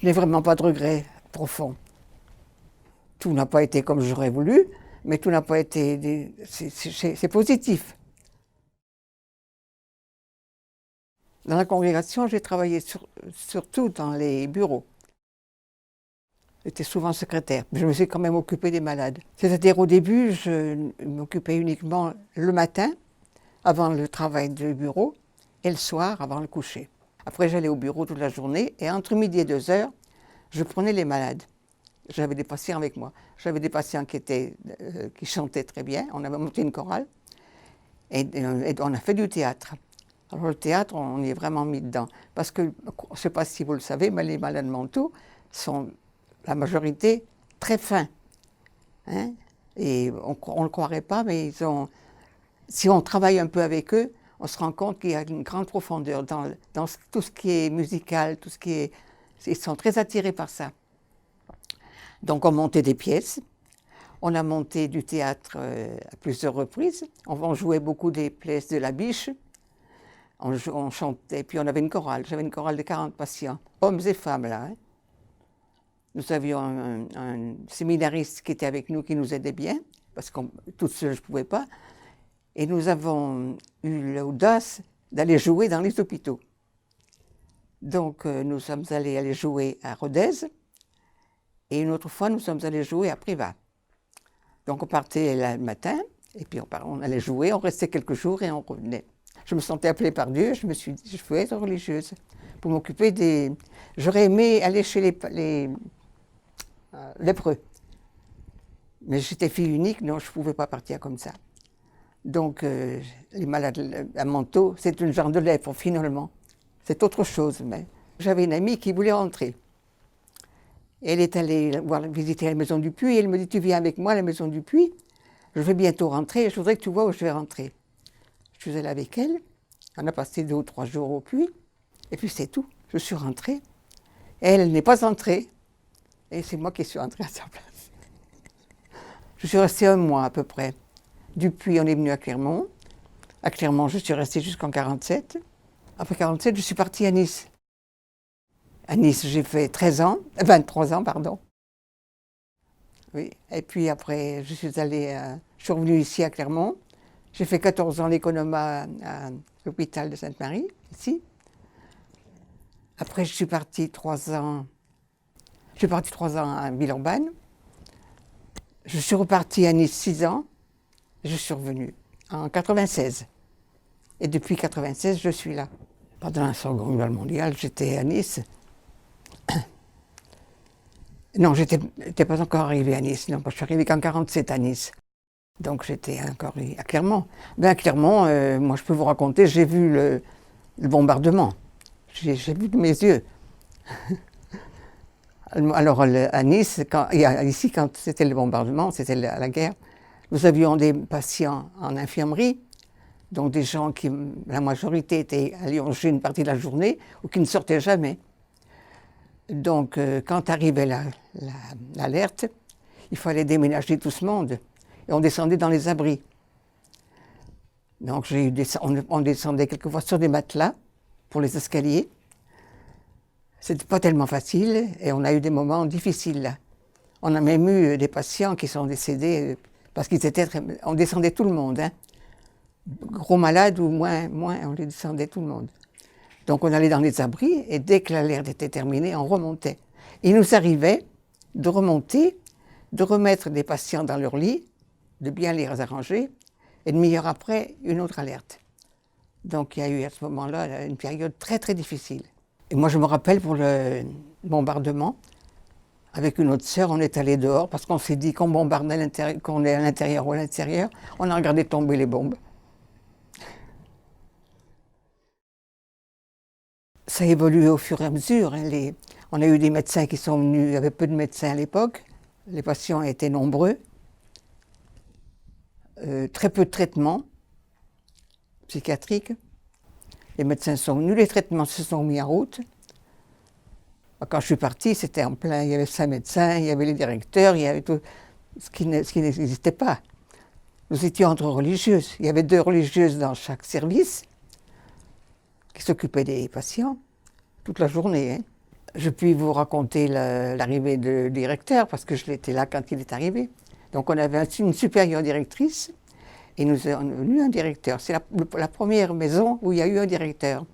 Je n'ai vraiment pas de regrets profonds. Tout n'a pas été comme j'aurais voulu, mais tout n'a pas été... C'est positif. Dans la congrégation, j'ai travaillé surtout dans les bureaux. J'étais souvent secrétaire. Je me suis quand même occupée des malades. C'est-à-dire au début, je m'occupais uniquement le matin, avant le travail du bureau, et le soir, avant le coucher. Après, j'allais au bureau toute la journée, et entre midi et 2 heures, je prenais les malades. J'avais des patients avec moi. J'avais des patients qui chantaient très bien. On avait monté une chorale, et on a fait du théâtre. Alors le théâtre, on y est vraiment mis dedans. Parce que, je ne sais pas si vous le savez, mais les malades mentaux sont, la majorité, très fins. Hein? Et on ne le croirait pas, mais si on travaille un peu avec eux, on se rend compte qu'il y a une grande profondeur dans tout ce qui est musical, tout ce qui est... Ils sont très attirés par ça. Donc on montait des pièces, on a monté du théâtre à plusieurs reprises, on jouait beaucoup des pièces de la Biche, on chantait, puis on avait une chorale, j'avais une chorale de 40 patients, hommes et femmes là. Hein. Nous avions un séminariste qui était avec nous, qui nous aidait bien, parce que toute seule je ne pouvais pas, et nous avons eu l'audace d'aller jouer dans les hôpitaux. Donc nous sommes allés jouer à Rodez, et une autre fois nous sommes allés jouer à Privas. Donc on partait le matin, et puis on allait jouer, on restait quelques jours et on revenait. Je me sentais appelée par Dieu, je me suis dit, je veux être religieuse, pour m'occuper des... J'aurais aimé aller chez les lépreux. Mais j'étais fille unique, non, je ne pouvais pas partir comme ça. Donc les malades mentaux, c'est un genre de lèpre finalement. C'est autre chose, mais j'avais une amie qui voulait rentrer. Elle est allée visiter la maison du Puy et elle me dit, tu viens avec moi à la maison du Puy, je vais bientôt rentrer et je voudrais que tu vois où je vais rentrer. Je suis allée avec elle, on a passé 2 ou 3 jours au Puy, et puis c'est tout. Je suis rentrée, et elle n'est pas entrée, et c'est moi qui suis entrée à sa place. Je suis restée 1 mois à peu près. Du Puy, on est venu à Clermont. À Clermont, je suis restée jusqu'en 47. Après 47, je suis partie à Nice. À Nice, j'ai fait 23 ans, pardon. Oui. Et puis après, je suis revenue ici à Clermont. J'ai fait 14 ans l'économat à l'hôpital de Sainte-Marie, ici. Après, je suis partie 3 ans. Je suis partie 3 ans à Villeurbanne. Je suis repartie à Nice 6 ans. Je suis revenue en 96. Et depuis 96, je suis là. Pendant la Seconde Guerre mondiale, j'étais à Nice. Non, je n'étais pas encore arrivée à Nice. Non, je suis arrivée qu'en 47 à Nice. Donc j'étais encore à Clermont. Ben à Clermont, moi je peux vous raconter, j'ai vu le bombardement. J'ai vu de mes yeux. Alors à Nice, ici quand c'était le bombardement, c'était la guerre, nous avions des patients en infirmerie, donc des gens qui, la majorité étaient allongés une partie de la journée ou qui ne sortaient jamais. Donc quand arrivait l'alerte, il fallait déménager tout ce monde. Et on descendait dans les abris. Donc on descendait quelquefois sur des matelas pour les escaliers. C'était pas tellement facile et on a eu des moments difficiles là. On a même eu des patients qui sont décédés parce qu'ils étaient on descendait tout le monde. Hein. Gros malades ou moins, on les descendait tout le monde. Donc on allait dans les abris et dès que l'alerte était terminée, on remontait. Il nous arrivait de remonter, de remettre des patients dans leur lit, de bien les arranger, et 1/2 heure après, une autre alerte. Donc il y a eu à ce moment-là une période très très difficile. Et moi je me rappelle pour le bombardement, avec une autre sœur, on est allé dehors parce qu'on s'est dit qu'on bombarde qu'on est à l'intérieur ou à l'extérieur, on a regardé tomber les bombes. Ça a évolué au fur et à mesure. Hein, on a eu des médecins qui sont venus, il y avait peu de médecins à l'époque, les patients étaient nombreux. Très peu de traitements psychiatriques. Les médecins sont venus, les traitements se sont mis en route. Quand je suis partie, c'était en plein, il y avait 5 médecins, il y avait les directeurs, il y avait tout ce qui n'existait pas. Nous étions entre religieuses. Il y avait 2 religieuses dans chaque service qui s'occupaient des patients toute la journée. Hein. Je puis vous raconter l'arrivée du directeur, parce que je l'étais là quand il est arrivé. Donc on avait une supérieure directrice, et nous avons eu un directeur. C'est la première maison où il y a eu un directeur.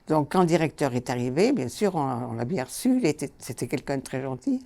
Donc quand le directeur est arrivé, bien sûr, on l'a bien reçu, c'était quelqu'un de très gentil.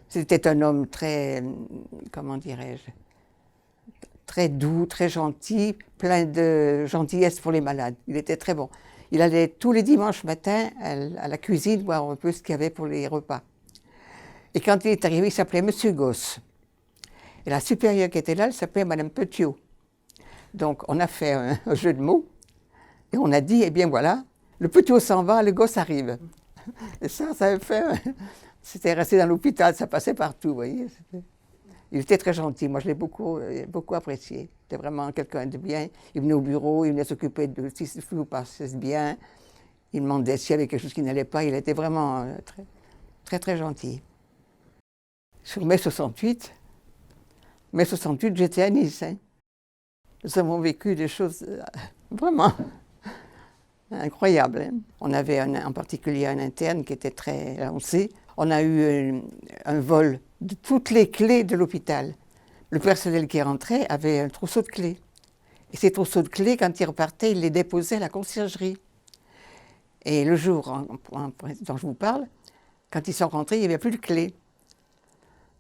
C'était un homme très, comment dirais-je, très doux, très gentil, plein de gentillesse pour les malades. Il était très bon. Il allait tous les dimanches matins à la cuisine voir un peu ce qu'il y avait pour les repas. Et quand il est arrivé, il s'appelait Monsieur Gosse. Et la supérieure qui était là, elle s'appelait Madame Petiot. Donc on a fait un jeu de mots et on a dit, eh bien voilà, le Petiot s'en va, le Gosse arrive. Et ça a fait... C'était resté dans l'hôpital, ça passait partout, vous voyez. Il était très gentil, moi je l'ai beaucoup apprécié. C'était vraiment quelqu'un de bien. Il venait au bureau, il venait s'occuper de si tout passait bien. Il demandait s'il y avait quelque chose qui n'allait pas. Il était vraiment très gentil. Sur mai 68, j'étais à Nice. Hein. Nous avons vécu des choses vraiment incroyables. Hein. On avait en particulier un interne qui était très lancé. On a eu un vol de toutes les clés de l'hôpital. Le personnel qui rentrait avait un trousseau de clés. Et ces trousseaux de clés, quand ils repartaient, ils les déposaient à la conciergerie. Et le jour dont je vous parle, quand ils sont rentrés, il n'y avait plus de clés.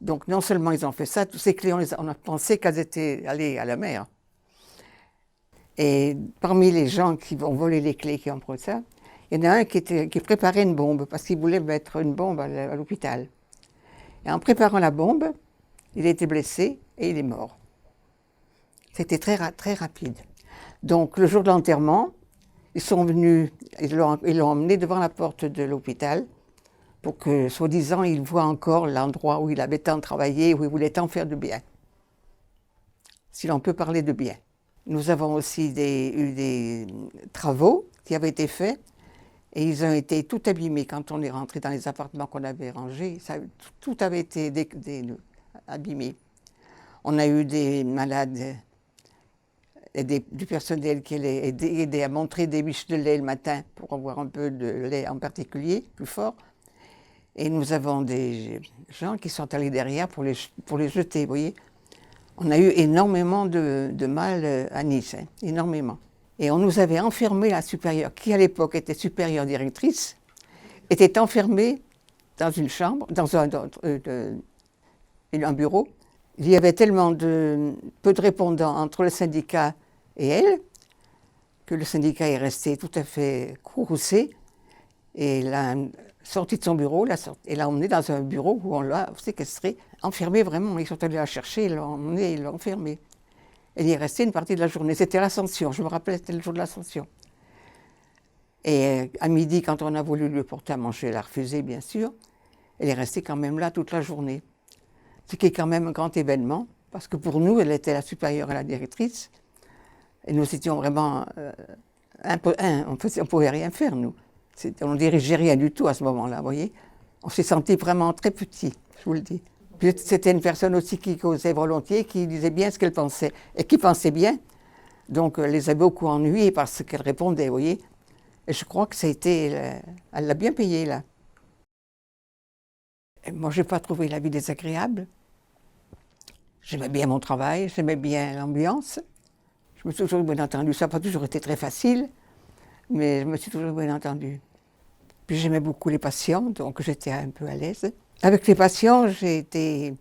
Donc non seulement ils ont fait ça, toutes ces clés, on a pensé qu'elles étaient allées à la mer. Et parmi les gens qui vont voler les clés, qui ont pris ça, il y en a un qui préparait une bombe, parce qu'il voulait mettre une bombe à l'hôpital. Et en préparant la bombe, il a été blessé et il est mort. C'était très rapide. Donc le jour de l'enterrement, ils sont venus, ils l'ont emmené devant la porte de l'hôpital pour que, soi-disant, il voit encore l'endroit où il avait tant travaillé, où il voulait tant faire de bien. Si l'on peut parler de bien. Nous avons aussi eu des travaux qui avaient été faits et ils ont été tout abîmés. Quand on est rentré dans les appartements qu'on avait rangés, tout avait été abîmé. On a eu des malades et du personnel qui allait aider à montrer des biches de lait le matin pour avoir un peu de lait en particulier, plus fort. Et nous avons des gens qui sont allés derrière pour les jeter, vous voyez. On a eu énormément de mal à Nice, hein, énormément. Et on nous avait enfermé la supérieure, qui à l'époque était supérieure directrice, était enfermée dans une chambre, dans un bureau. Il y avait tellement peu de répondants entre le syndicat et elle, que le syndicat est resté tout à fait courroucé. Et l'a sorti de son bureau, et l'a emmené dans un bureau où on l'a séquestré, enfermé vraiment. Ils sont allés la chercher, ils l'ont emmené, ils l'ont enfermé. Elle y est restée une partie de la journée. C'était l'Ascension, je me rappelle, c'était le jour de l'Ascension. Et à midi, quand on a voulu lui porter à manger, elle a refusé, bien sûr. Elle est restée quand même là toute la journée. Ce qui est quand même un grand événement, parce que pour nous, elle était la supérieure et la directrice. Et nous étions vraiment on ne pouvait rien faire, nous. On ne dirigeait rien du tout à ce moment-là, vous voyez. On s'est sentis vraiment très petits, je vous le dis. Puis c'était une personne aussi qui causait volontiers, qui disait bien ce qu'elle pensait, et qui pensait bien. Donc, elle les a beaucoup ennuyés parce qu'elle répondait, vous voyez. Et je crois que elle l'a bien payé, là. Et moi, je n'ai pas trouvé la vie désagréable. J'aimais bien mon travail, j'aimais bien l'ambiance. Je me suis toujours bien entendue. Ça n'a pas toujours été très facile, mais je me suis toujours bien entendue. Puis j'aimais beaucoup les patients, donc j'étais un peu à l'aise. Avec les patients, c'était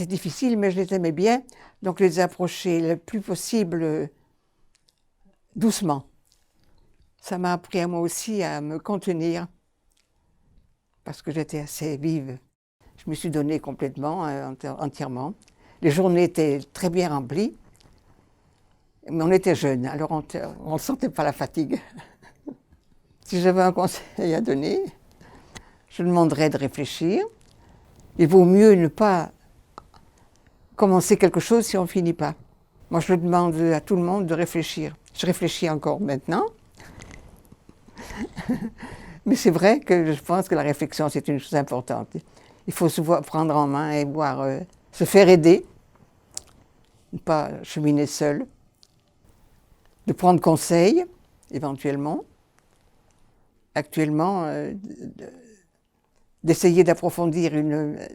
difficile, mais je les aimais bien. Donc je les approchais le plus possible doucement. Ça m'a appris à moi aussi à me contenir, parce que j'étais assez vive. Je me suis donnée complètement, entièrement. Les journées étaient très bien remplies, mais on était jeunes, alors on ne sentait pas la fatigue. Si j'avais un conseil à donner, je demanderais de réfléchir. Il vaut mieux ne pas commencer quelque chose si on ne finit pas. Moi, je demande à tout le monde de réfléchir. Je réfléchis encore maintenant. Mais c'est vrai que je pense que la réflexion, c'est une chose importante. Il faut se prendre en main et se faire aider, ne pas cheminer seul, de prendre conseil, éventuellement, actuellement d'essayer d'approfondir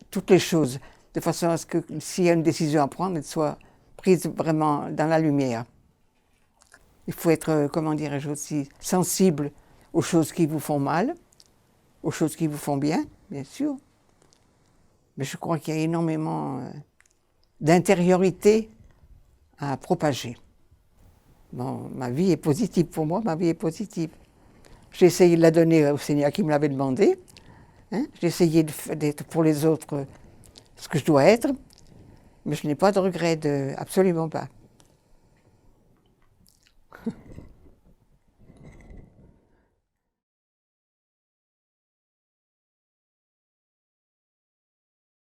toutes les choses, de façon à ce que s'il y a une décision à prendre, elle soit prise vraiment dans la lumière. Il faut être, comment dirais-je aussi, sensible aux choses qui vous font mal, aux choses qui vous font bien sûr. Mais je crois qu'il y a énormément d'intériorité à propager. Bon, ma vie est positive pour moi, ma vie est positive. J'ai essayé de la donner au Seigneur qui me l'avait demandé. Hein? J'ai essayé d'être pour les autres ce que je dois être, mais je n'ai pas de regrets, absolument pas.